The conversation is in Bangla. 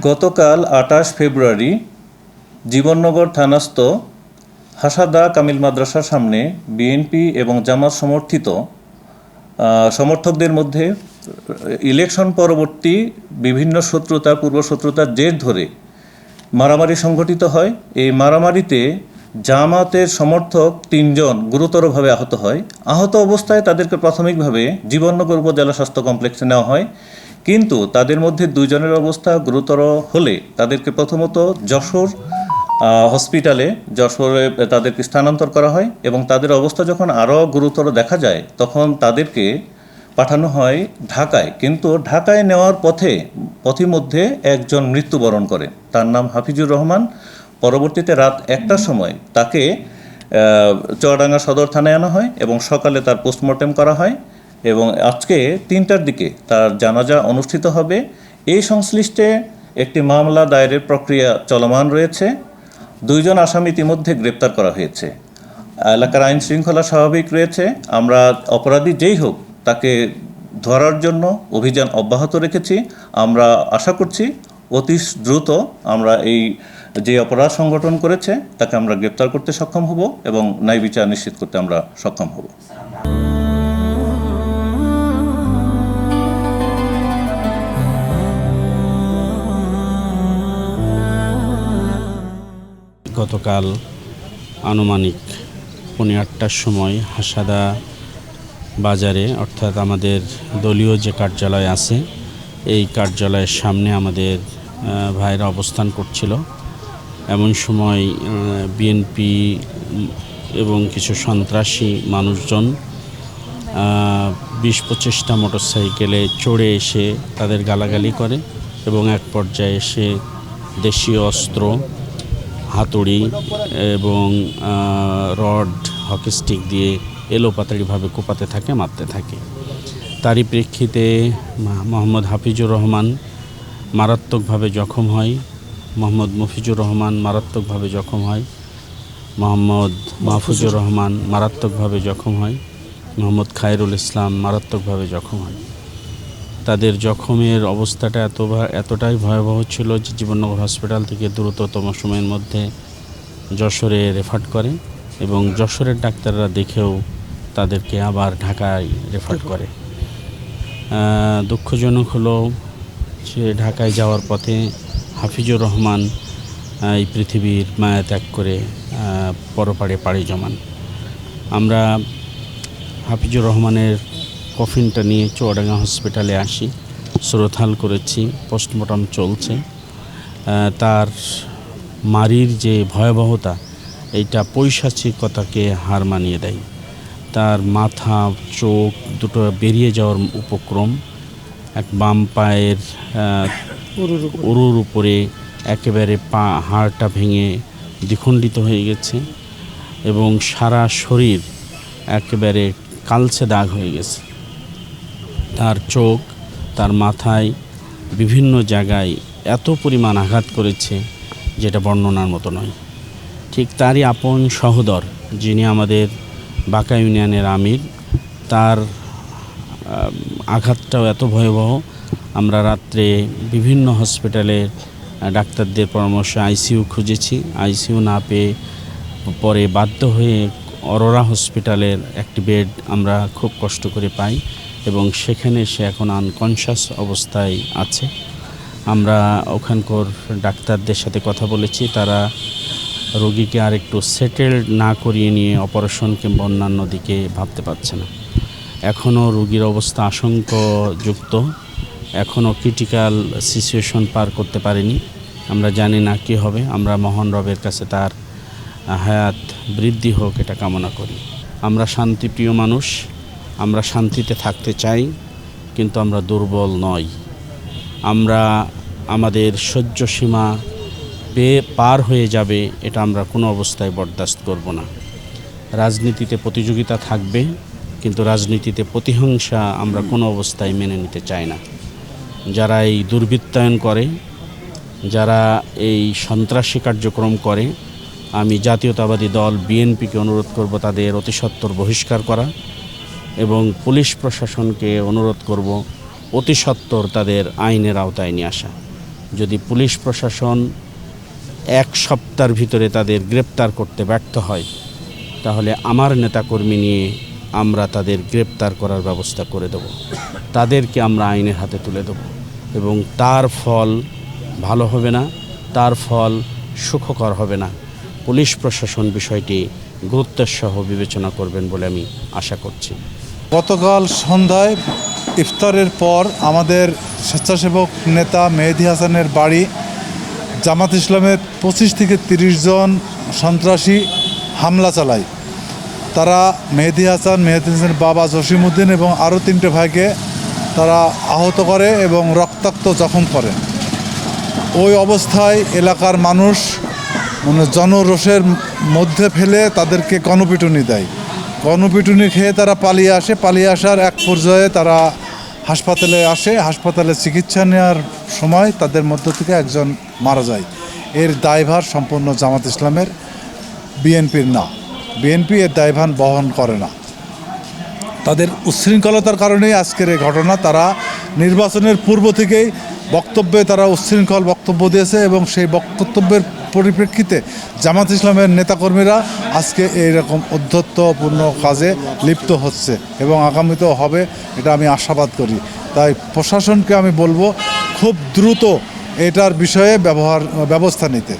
গতকাল ২৮ ফেব্রুয়ারি জীবননগর থানাস্থ হাসাদা কামিল মাদ্রাসার সামনে বিএনপি এবং জামাত সমর্থিত সমর্থকদের মধ্যে ইলেকশন পরবর্তী বিভিন্ন পূর্বশত্রুতার জের ধরে মারামারি সংঘটিত হয়। এই মারামারিতে জামাতের সমর্থক ৩ জন গুরুতরভাবে আহত হয়। আহত অবস্থায় তাদেরকে প্রাথমিকভাবে জীবননগর উপজেলা স্বাস্থ্য কমপ্লেক্সে নেওয়া হয়, কিন্তু তাদের মধ্যে 2 জনের অবস্থা গুরুতর হলে তাদেরকে প্রথমত যশোরে তাদেরকে স্থানান্তর করা হয় এবং তাদের অবস্থা যখন আরও গুরুতর দেখা যায় তখন তাদেরকে পাঠানো হয় ঢাকায়। কিন্তু ঢাকায় নেওয়ার পথিমধ্যে একজন মৃত্যুবরণ করে, তার নাম হাফিজুর রহমান। পরবর্তীতে রাত 1টার সময় তাকে চুয়াডাঙ্গা সদর থানায় আনা হয় এবং সকালে তার পোস্টমর্টেম করা হয় এবং আজকে 3টার দিকে তার জানাজা অনুষ্ঠিত হবে। এই সংশ্লিষ্টে একটি মামলা দায়েরের প্রক্রিয়া চলমান রয়েছে। 2 জন আসামি ইতিমধ্যে গ্রেপ্তার করা হয়েছে। এলাকার আইন শৃঙ্খলা স্বাভাবিক রয়েছে। আমরা অপরাধী যেই হোক তাকে ধরার জন্য অভিযান অব্যাহত রেখেছি। আমরা আশা করছি অতি দ্রুত আমরা এই যে অপরাধ সংগঠন করেছে তাকে আমরা গ্রেপ্তার করতে সক্ষম হব এবং ন্যায় বিচার নিশ্চিত করতে আমরা সক্ষম হব। গতকাল আনুমানিক 8:30টার সময় হাসাদা বাজারে, অর্থাৎ আমাদের দলীয় যে কার্যালয় আছে এই কার্যালয়ের সামনে আমাদের ভাইরা অবস্থান করছিল। এমন সময় বিএনপি এবং কিছু সন্ত্রাসী মানুষজন 20-25টা মোটরসাইকেলে চড়ে এসে তাদের গালাগালি করে এবং এক পর্যায়ে এসে দেশীয় অস্ত্র, হাতুড়ি এবং রড, হকি স্টিক দিয়ে এলোপাতাড়িভাবে কোপাতে থাকে, মারতে থাকে। তারই প্রেক্ষিতে মোহাম্মদ হাফিজুর রহমান মারাত্মকভাবে জখম হয়, মোহাম্মদ মফিজুর রহমান মারাত্মকভাবে জখম হয়, মোহাম্মদ মাহফুজুর রহমান মারাত্মকভাবে জখম হয়, মোহাম্মদ খায়রুল ইসলাম মারাত্মকভাবে জখম হয়। তাদের জখমের অবস্থাটা এতটাই ভয়াবহ ছিল যে জীবননগর হসপিটাল থেকে দ্রুততম সময়ের মধ্যে যশোরে রেফার করে এবং যশোরের ডাক্তাররা দেখেও তাদেরকে আবার ঢাকায় রেফার করে। দুঃখজনক হলো সে ঢাকায় যাওয়ার পথে হাফিজুর রহমান এই পৃথিবীর মায়া ত্যাগ করে পরপারে পাড়ি জমান। আমরা হাফিজুর রহমানের কফিনটা নিয়ে চুয়াডাঙ্গা হসপিটালে আসি, শ্রোথাল করেছি, পোস্টমর্টম চলছে। তার মারির যে ভয়াবহতা এইটা পৈশাচিকতাকে হার মানিয়ে দেয়। তার মাথা, চোখ দুটো বেরিয়ে যাওয়ার উপক্রম, এক বাম পায়ের উরুর উপরে একেবারে হাড়টা ভেঙে দ্বিখণ্ডিত হয়ে গেছে এবং সারা শরীর একেবারে কালচে দাগ হয়ে গেছে। তার চোখ, তার মাথায় বিভিন্ন জায়গায় এত পরিমাণ আঘাত করেছে যেটা বর্ণনার মতো নয়। ঠিক তারই আপন সহোদর যিনি আমাদের বাঁকা ইউনিয়নের আমির, তার আঘাতটাও এত ভয়াবহ। আমরা রাত্রে বিভিন্ন হসপিটালের ডাক্তারদের পরামর্শে আইসিইউ খুঁজেছি, আইসিইউ না পেয়ে পরে বাধ্য হয়ে অরোরা হসপিটালের একটি বেড আমরা খুব কষ্ট করে পাই এবং সেখানে সে এখন আনকনশাস অবস্থায় আছে। আমরা ওখানকার ডাক্তারদের সাথে কথা বলেছি, তারা রোগীকে আর একটু সেটেলড না করিয়ে নিয়ে অপারেশন কিংবা অন্যান্য দিকে ভাবতে পারছে না। এখনও রোগীর অবস্থা আশঙ্কাযুক্ত, এখনও ক্রিটিক্যাল সিচুয়েশন পার করতে পারেনি। আমরা জানি না কী হবে। আমরা মহান রবের কাছে তার হায়াত বৃদ্ধি হোক এটা কামনা করি। আমরা শান্তিপ্রিয় মানুষ, আমরা শান্তিতে থাকতে চাই, কিন্তু আমরা দুর্বল নই। আমরা আমাদের সহ্য সীমা পার হয়ে যাবে এটা আমরা কোনো অবস্থায় বরদাস্ত করব না। রাজনীতিতে প্রতিযোগিতা থাকবে, কিন্তু রাজনীতিতে প্রতিহিংসা আমরা কোনো অবস্থায় মেনে নিতে চাই না। যারা এই দুর্বৃত্তায়ন করে, যারা এই সন্ত্রাসী কার্যক্রম করে, আমি জাতীয়তাবাদী দল বিএনপিকে অনুরোধ করব তাদের অতি সত্বর বহিষ্কার করা এবং পুলিশ প্রশাসনকে অনুরোধ করব অতি সত্বর তাদের আইনের আওতায় নিয়ে আসা। যদি পুলিশ প্রশাসন এক সপ্তাহের ভিতরে তাদের গ্রেপ্তার করতে ব্যর্থ হয়, তাহলে আমার নেতাকর্মী নিয়ে আমরা তাদের গ্রেপ্তার করার ব্যবস্থা করে দেব, তাদেরকে আমরা আইনের হাতে তুলে দেব এবং তার ফল ভালো হবে না, তার ফল সুখকর হবে না। পুলিশ প্রশাসন বিষয়টি গুরুত্বের সহ বিবেচনা করবেন বলে আমি আশা করছি। গতকাল সন্ধ্যায় ইফতারের পর আমাদের স্বেচ্ছাসেবক নেতা মেহেদী হাসানের বাড়ি জামাত ইসলামের 25 থেকে 30 জন সন্ত্রাসী হামলা চালায়। তারা মেহেদী হাসানের বাবা জসিমউদ্দিন এবং আরও 3টে ভাইকে তারা আহত করে এবং রক্তাক্ত জখম করে। ওই অবস্থায় এলাকার মানুষ জনরোষের মধ্যে ফেলে তাদেরকে গণপিটুনি দেয়। গণপিটুনি খেয়ে তারা পালিয়ে আসে। পালিয়ে আসার এক পর্যায়ে তারা হাসপাতালে আসে। হাসপাতালে চিকিৎসা নেওয়ার সময় তাদের মধ্য থেকে একজন মারা যায়। এর দায়ভার সম্পূর্ণ জামাত ইসলামের, বিএনপির না। বিএনপি এর দায়ভার বহন করে না। তাদের উচ্ছৃঙ্খলতার কারণেই আজকের এই ঘটনা। তারা নির্বাচনের পূর্ব থেকেই বক্তব্যে তারা উচ্ছৃঙ্খল বক্তব্য দিয়েছে এবং সেই বক্তব্যের পরিপ্রেক্ষিতে জামাত ইসলামের নেতাকর্মীরা আজকে এইরকম অধ্যত্বপূর্ণ কাজে লিপ্ত হচ্ছে এবং আগামীতেও হবে, এটা আমি আশাবাদ করি। তাই প্রশাসনকে আমি বলবো খুব দ্রুত এটার বিষয়ে ব্যবস্থা নিতে।